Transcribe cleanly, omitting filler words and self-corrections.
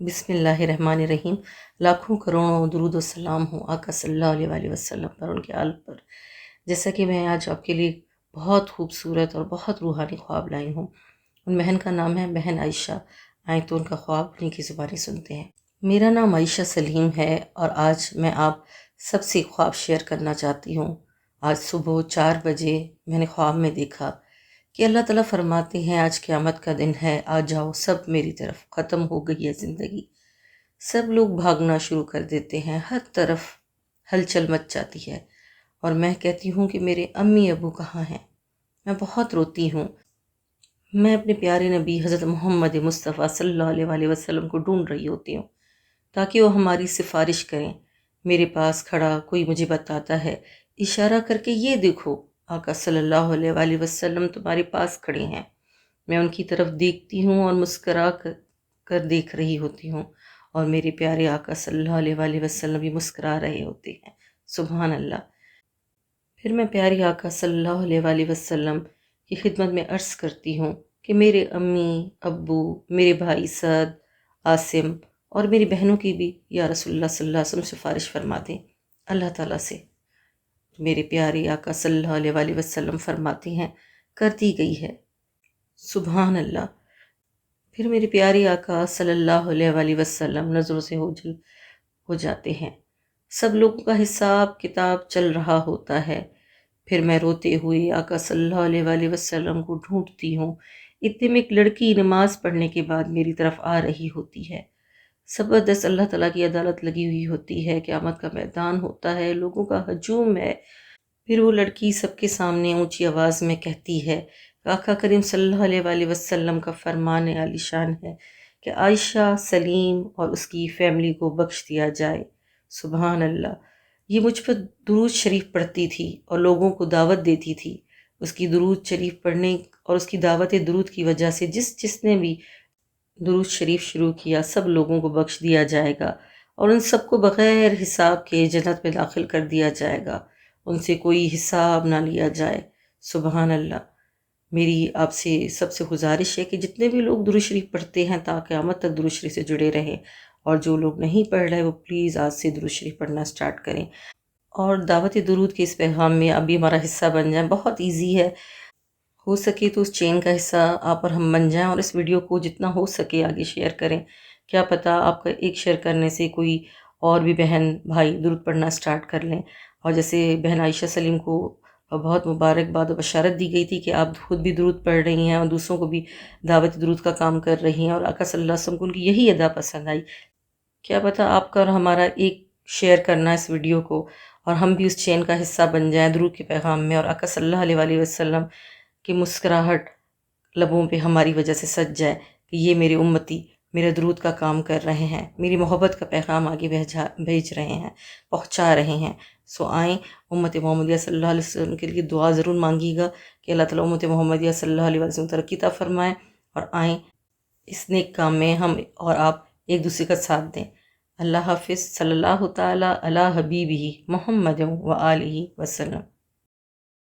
بسم اللہ الرحمن الرحیم۔ لاکھوں کروڑوں درود و سلام ہوں آقا صلی اللہ علیہ وآلہ وسلم پر، ان کے آل پر۔ جیسا کہ میں آج آپ کے لیے بہت خوبصورت اور بہت روحانی خواب لائی ہوں۔ ان بہن کا نام ہے بہن عائشہ۔ آئیں تو ان کا خواب انہیں کی زبانی سنتے ہیں۔ میرا نام عائشہ سلیم ہے اور آج میں آپ سب سے ایک خواب شیئر کرنا چاہتی ہوں۔ آج صبح 4 بجے میں نے خواب میں دیکھا کہ اللہ تعالیٰ فرماتے ہیں آج قیامت کا دن ہے، آ جاؤ سب میری طرف، ختم ہو گئی ہے زندگی۔ سب لوگ بھاگنا شروع کر دیتے ہیں، ہر طرف ہلچل مچ جاتی ہے، اور میں کہتی ہوں کہ میرے امی ابو کہاں ہیں؟ میں بہت روتی ہوں۔ میں اپنے پیارے نبی حضرت محمد مصطفیٰ صلی اللہ علیہ وآلہ وسلم کو ڈھونڈ رہی ہوتی ہوں تاکہ وہ ہماری سفارش کریں۔ میرے پاس کھڑا کوئی مجھے بتاتا ہے، اشارہ کر کے، یہ دیکھو آقا صلی اللہ علیہ وآلہ وسلم تمہارے پاس کھڑے ہیں۔ میں ان کی طرف دیکھتی ہوں اور مسکرا کر دیکھ رہی ہوتی ہوں، اور میرے پیارے آقا صلی اللہ علیہ وآلہ وسلم بھی مسکرا رہے ہوتے ہیں۔ سبحان اللہ۔ پھر میں پیارے آقا صلی اللہ علیہ وآلہ وسلم کی خدمت میں عرض کرتی ہوں کہ میرے امی ابو، میرے بھائی سعد، عاصم اور میری بہنوں کی بھی یا رسول اللہ صلی اللہ علیہ وسلم سفارش فرما دیں اللہ تعالیٰ سے۔ میرے پیارے آقا صلی اللہ علیہ وآلہ وسلم فرماتے ہیں کر دی گئی ہے۔ سبحان اللہ۔ پھر میرے پیارے آقا صلی اللہ علیہ وآلہ وسلم نظروں سے اوجھل ہو جاتے ہیں۔ سب لوگوں کا حساب کتاب چل رہا ہوتا ہے۔ پھر میں روتے ہوئے آقا صلی اللہ علیہ وآلہ وسلم کو ڈھونڈتی ہوں۔ اتنے میں ایک لڑکی نماز پڑھنے کے بعد میری طرف آ رہی ہوتی ہے۔ زبردست اللہ تعالیٰ کی عدالت لگی ہوئی ہوتی ہے، قیامت کا میدان ہوتا ہے، لوگوں کا ہجوم ہے۔ پھر وہ لڑکی سب کے سامنے اونچی آواز میں کہتی ہے، آقا کریم صلی اللہ علیہ وآلہ وسلم کا فرمان عالی شان ہے کہ عائشہ سلیم اور اس کی فیملی کو بخش دیا جائے۔ سبحان اللہ۔ یہ مجھ پر درود شریف پڑھتی تھی اور لوگوں کو دعوت دیتی تھی۔ اس کی درود شریف پڑھنے اور اس کی دعوت درود کی وجہ سے جس نے بھی درود شریف شروع کیا، سب لوگوں کو بخش دیا جائے گا، اور ان سب کو بغیر حساب کے جنت میں داخل کر دیا جائے گا، ان سے کوئی حساب نہ لیا جائے۔ سبحان اللہ۔ میری آپ سے سب سے گزارش ہے کہ جتنے بھی لوگ درود شریف پڑھتے ہیں تا قیامت تک درود شریف سے جڑے رہیں، اور جو لوگ نہیں پڑھ رہے وہ پلیز آج سے درود شریف پڑھنا سٹارٹ کریں، اور دعوت درود کے اس پیغام میں ابھی ہمارا حصہ بن جائیں۔ بہت ایزی ہے، ہو سکے تو اس چین کا حصہ آپ اور ہم بن جائیں، اور اس ویڈیو کو جتنا ہو سکے آگے شیئر کریں۔ کیا پتہ آپ کا ایک شیئر کرنے سے کوئی اور بھی بہن بھائی درود پڑھنا سٹارٹ کر لیں۔ اور جیسے بہن عائشہ سلیم کو بہت مبارکباد و بشارت دی گئی تھی کہ آپ خود بھی درود پڑھ رہی ہیں اور دوسروں کو بھی دعوت درود کا کام کر رہی ہیں، اور آقا صلی اللہ علیہ وسلم کو ان کی یہی ادا پسند آئی۔ کیا پتہ آپ کا اور ہمارا ایک شیئر کرنا اس ویڈیو کو، اور ہم بھی اس چین کا حصہ بن جائیں درود کے پیغام میں، اور آقا صلی اللہ علیہ وآلہ وسلم کی مسکراہٹ لبوں پہ ہماری وجہ سے سج جائے کہ یہ میرے امتی میرے درود کا کام کر رہے ہیں، میری محبت کا پیغام آگے بھیج رہے ہیں، پہنچا رہے ہیں۔ سو آئیں، امت محمدیہ صلی اللہ علیہ وسلم کے لیے دعا ضرور مانگی گا کہ اللہ تعالیٰ امت محمدیہ صلی اللہ علیہ وسلم ترقی عطا فرمائیں، اور آئیں اس نیک کام میں ہم اور آپ ایک دوسرے کا ساتھ دیں۔ اللہ حافظ۔ صلی اللہ تعالیٰ علی حبیبہ محمد و آلہ وسلم۔